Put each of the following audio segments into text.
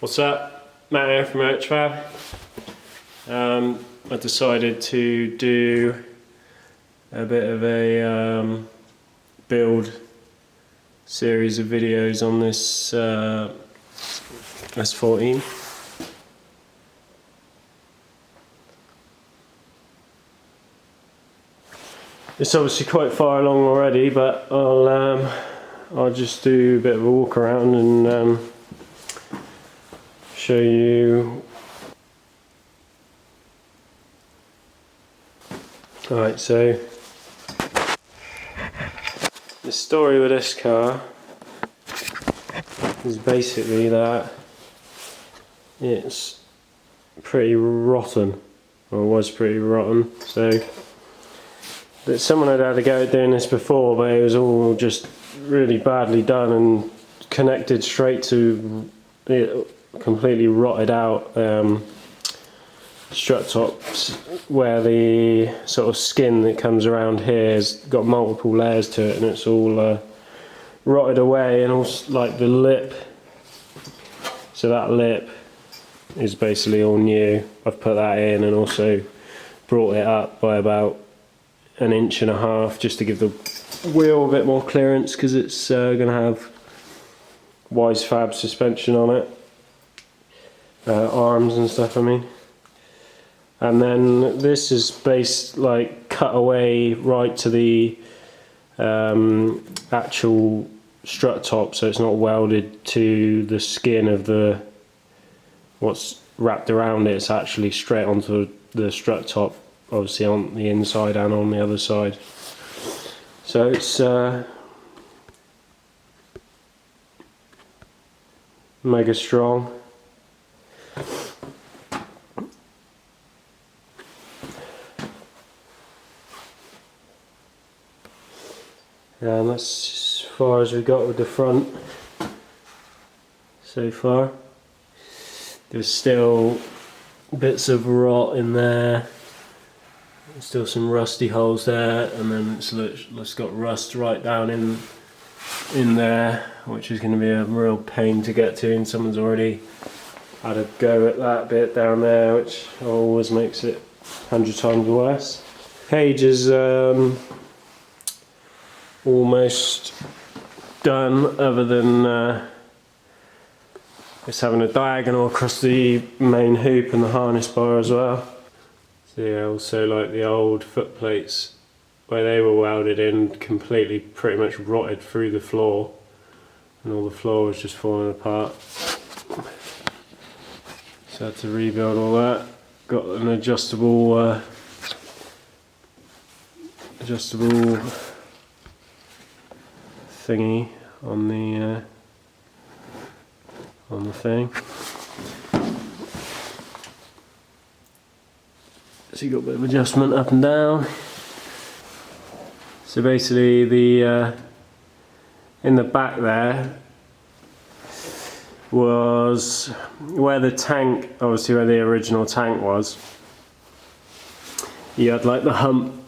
What's up? Matt here from Urchfab. I decided to do a bit of a build series of videos on this S14. It's obviously quite far along already, but I'll just do a bit of a walk around and show you. Alright, so the story with this car is basically that it's pretty rotten, or was pretty rotten. So that someone had had a go at doing this before, but it was all just really badly done and connected straight to it, completely rotted out strut tops, where the sort of skin that comes around here has got multiple layers to it, and it's all rotted away. And also like the lip, so that lip is basically all new. I've put that in and also brought it up by about 1.5 inches just to give the wheel a bit more clearance, because it's going to have wisefab suspension on it, arms and stuff I mean. And then this is cut away right to the actual strut top, so it's not welded to the skin of the what's wrapped around it. It's actually straight onto the strut top, obviously on the inside and on the other side. So it's mega strong. And that's as far as we got with the front so far. There's still bits of rot in there, there's still some rusty holes there, and then it's got rust right down in there, which is going to be a real pain to get to, and someone's already had a go at that bit down there, which always makes it 100 times worse. Cage is almost done, other than it's having a diagonal across the main hoop and the harness bar as well. So yeah, also like the old foot plates where they were welded in, completely pretty much rotted through the floor, and all the floor was just falling apart. So I had to rebuild all that. Got an adjustable thingy on the thing. So you got a bit of adjustment up and down. So basically the in the back there was where the tank, obviously where the original tank was. You had like the hump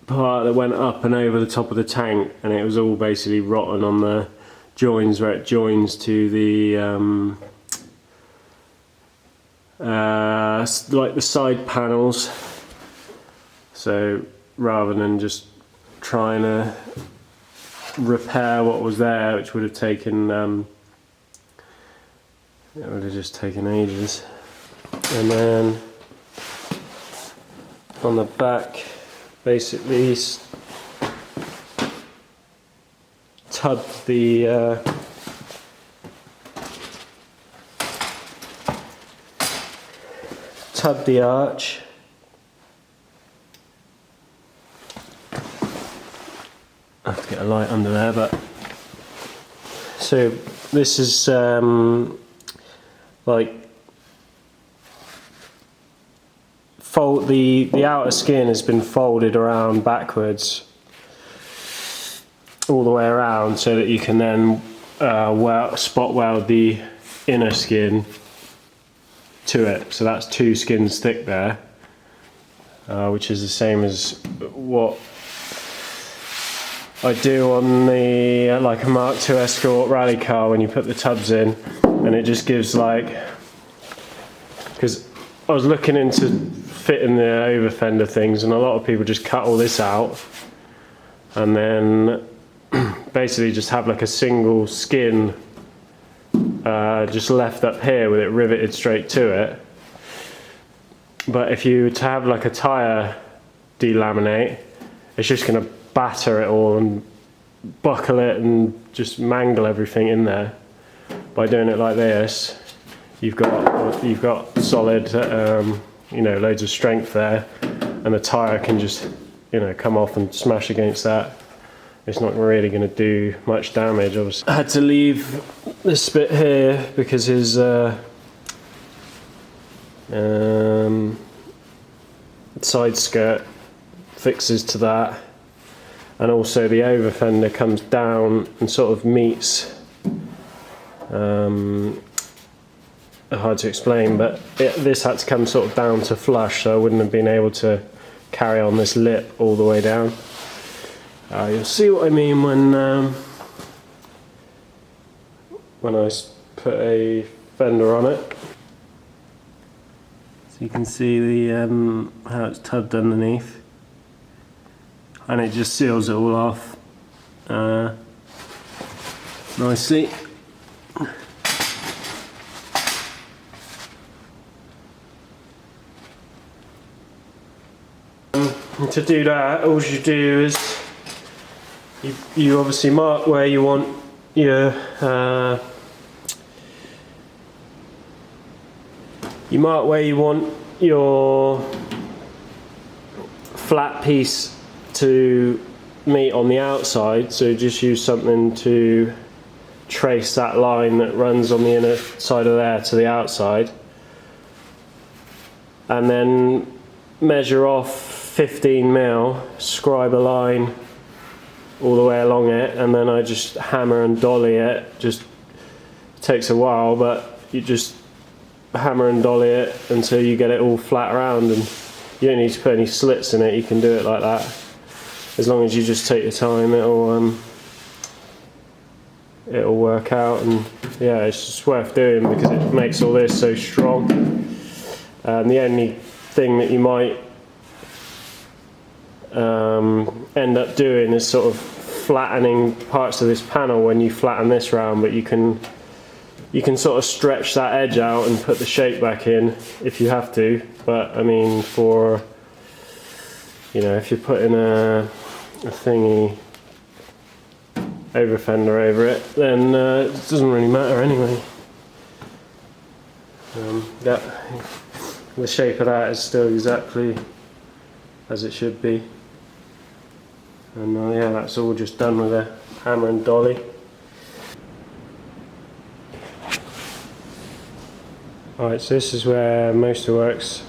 part that went up and over the top of the tank, and it was all basically rotten on the joins where it joins to the like the side panels. So rather than just trying to repair what was there, which would have taken it would have just taken ages. And then on the back, basically tubbed the arch. I have to get a light under there, but so this is like the outer skin has been folded around backwards all the way around, so that you can then spot weld the inner skin to it. So that's 2 skins thick there, which is the same as what I do on the like a Mark II Escort rally car when you put the tubs in, and it just gives like because I was looking into fitting the over fender things, and a lot of people just cut all this out and then basically just have like a single skin just left up here with it riveted straight to it. But if you were to have like a tyre delaminate, it's just going to batter it all and buckle it and just mangle everything in there. By doing it like this, you've got solid, you know, loads of strength there, and the tyre can just, you know, come off and smash against that. It's not really going to do much damage. I had to leave this bit here because his side skirt fixes to that, and also the over fender comes down and sort of meets, hard to explain, but this had to come sort of down to flush, so I wouldn't have been able to carry on this lip all the way down. You'll see what I mean when I put a fender on it. So you can see the how it's tubbed underneath, and it just seals it all off nicely. To do that, all you do is you obviously mark where you want your flat piece to meet on the outside, so just use something to trace that line that runs on the inner side of there to the outside, and then measure off 15mm, scribe a line all the way along it, and then I just hammer and dolly it. Just takes a while, but you just hammer and dolly it until you get it all flat around, and you don't need to put any slits in it. You can do it like that. As long as you just take your time, it'll work out. And yeah, it's just worth doing because it makes all this so strong. And the only thing that you might end up doing is sort of flattening parts of this panel when you flatten this round, but you can sort of stretch that edge out and put the shape back in if you have to. But I mean, for, you know, if you're putting a thingy over fender over it, then it doesn't really matter anyway. The shape of that is still exactly as it should be. And yeah, that's all just done with a hammer and dolly. Alright, so this is where most of the work's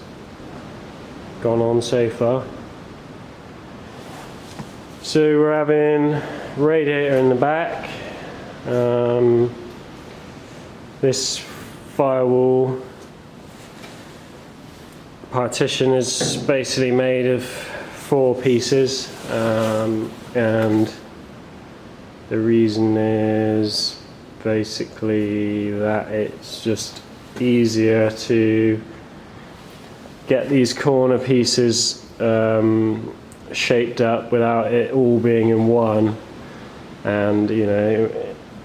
gone on so far. So we're having radiator in the back. This firewall partition is basically made of 4 pieces, and the reason is basically that it's just easier to get these corner pieces shaped up without it all being in one, and you know,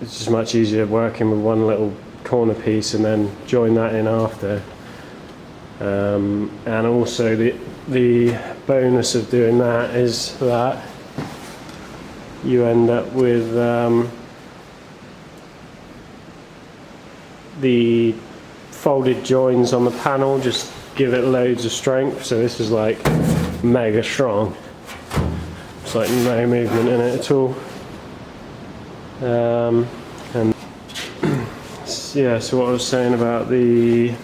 it's just much easier working with one little corner piece and then join that in after. And also the bonus of doing that is that you end up with the folded joins on the panel just give it loads of strength. So this is like mega strong. It's like no movement in it at all. And yeah, so what I was saying about the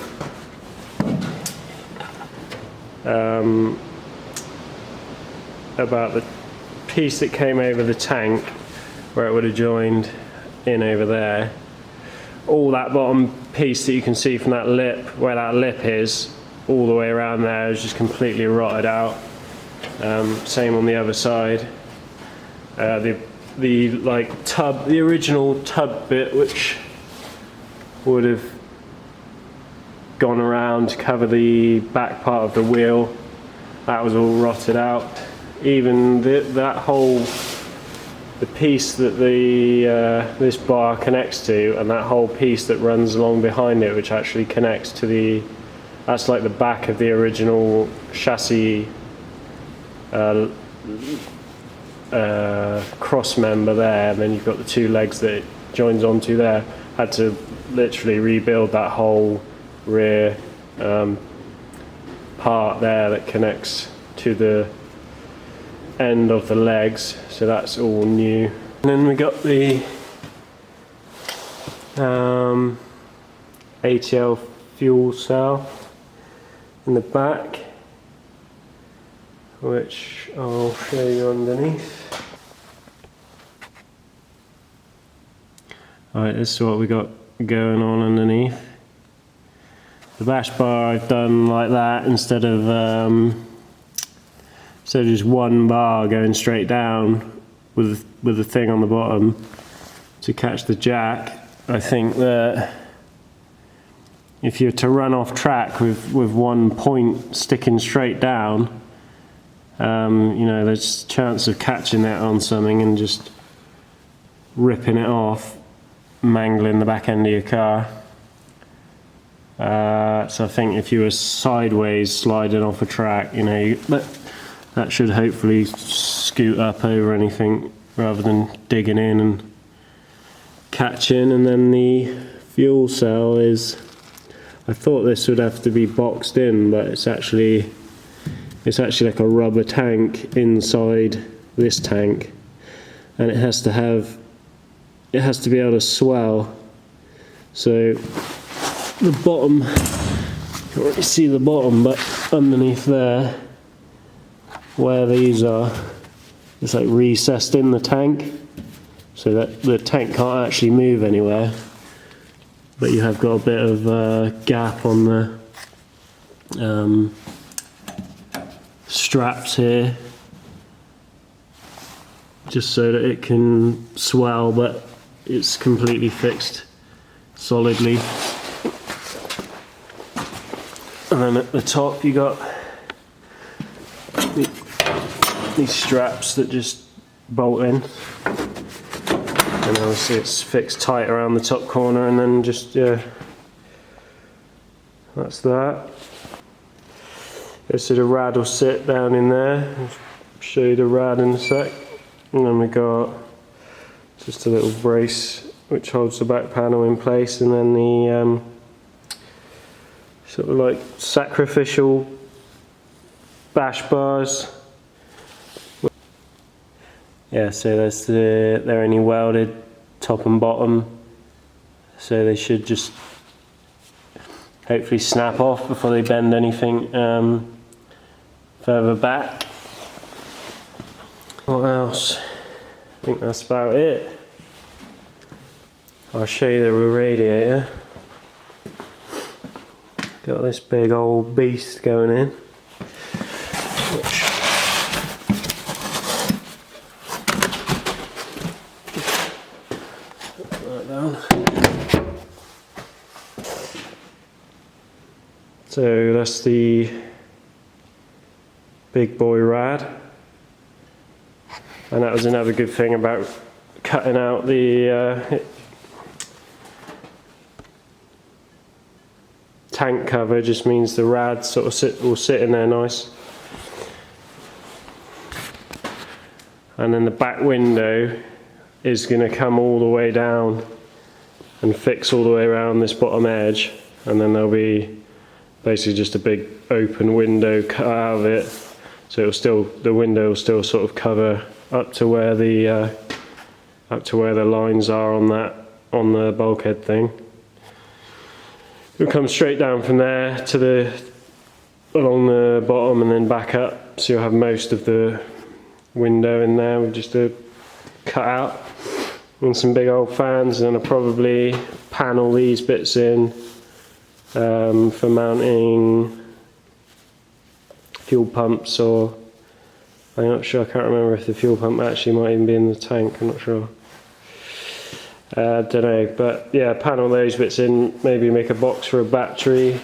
piece that came over the tank, where it would have joined in over there, all that bottom piece that you can see from that lip, where that lip is, all the way around there is just completely rotted out. Same on the other side. The like tub, the original tub bit, which would have gone around to cover the back part of the wheel. That was all rotted out. Even that whole, the piece that this bar connects to, and that whole piece that runs along behind it, which actually connects to that's like the back of the original chassis cross member there, and then you've got the two legs that it joins onto there. Had to literally rebuild that whole rear part there that connects to the end of the legs, so that's all new. And then we got the ATL fuel cell in the back, which I'll show you underneath. Alright, this is what we got going on underneath. The bash bar I've done like that instead of just one bar going straight down with the thing on the bottom to catch the jack. I think that if you're to run off track with one point sticking straight down, you know, there's a chance of catching that on something and just ripping it off, mangling the back end of your car. So I think if you were sideways sliding off a track, you know, that should hopefully scoot up over anything rather than digging in and catching. And then the fuel cell is, I thought this would have to be boxed in, but it's actually like a rubber tank inside this tank, and it has to be able to swell. So the bottom, you can't really see the bottom, but underneath there, where these are, it's like recessed in the tank, so that the tank can't actually move anywhere, but you have got a bit of gap on the straps here, just so that it can swell, but it's completely fixed solidly. And then at the top you got these straps that just bolt in, and obviously it's fixed tight around the top corner, and then just, yeah, that's that. So the rad will sit down in there. I'll show you the rad in a sec. And then we got just a little brace which holds the back panel in place, and then the sort of like sacrificial bash bars. Yeah, so they're only welded top and bottom, so they should just hopefully snap off before they bend anything further back. What else? I think that's about it. I'll show you the radiator. Got this big old beast going in. So that's the big boy rad, and that was another good thing about cutting out the tank cover. Just means the rad sort of will sit in there nice. And then the back window is going to come all the way down and fix all the way around this bottom edge, and then there'll be basically just a big open window cut out of it, so the window will still sort of cover up to where the lines are on the bulkhead thing. It'll come straight down from there to along the bottom and then back up, so you'll have most of the window in there with just a cut out and some big old fans. And then I'll probably panel these bits in for mounting fuel pumps, or I'm not sure, I can't remember if the fuel pump actually might even be in the tank, I'm not sure. Don't know, but yeah, panel those bits in, maybe make a box for a battery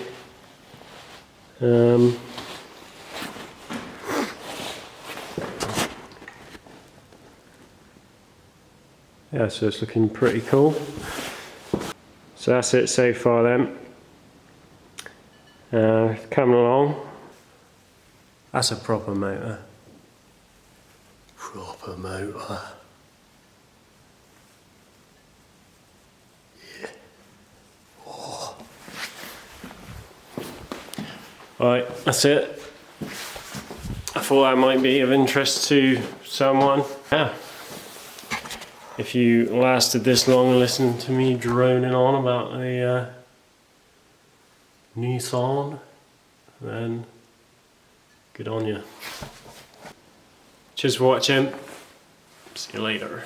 Yeah, so it's looking pretty cool. So that's it so far then. Coming along. That's a proper motor. Proper motor. Yeah. Oh. Right, that's it. I thought that might be of interest to someone. Yeah. If you lasted this long and listened to me droning on about the Nissan, then good on you. Cheers for watching. See you later.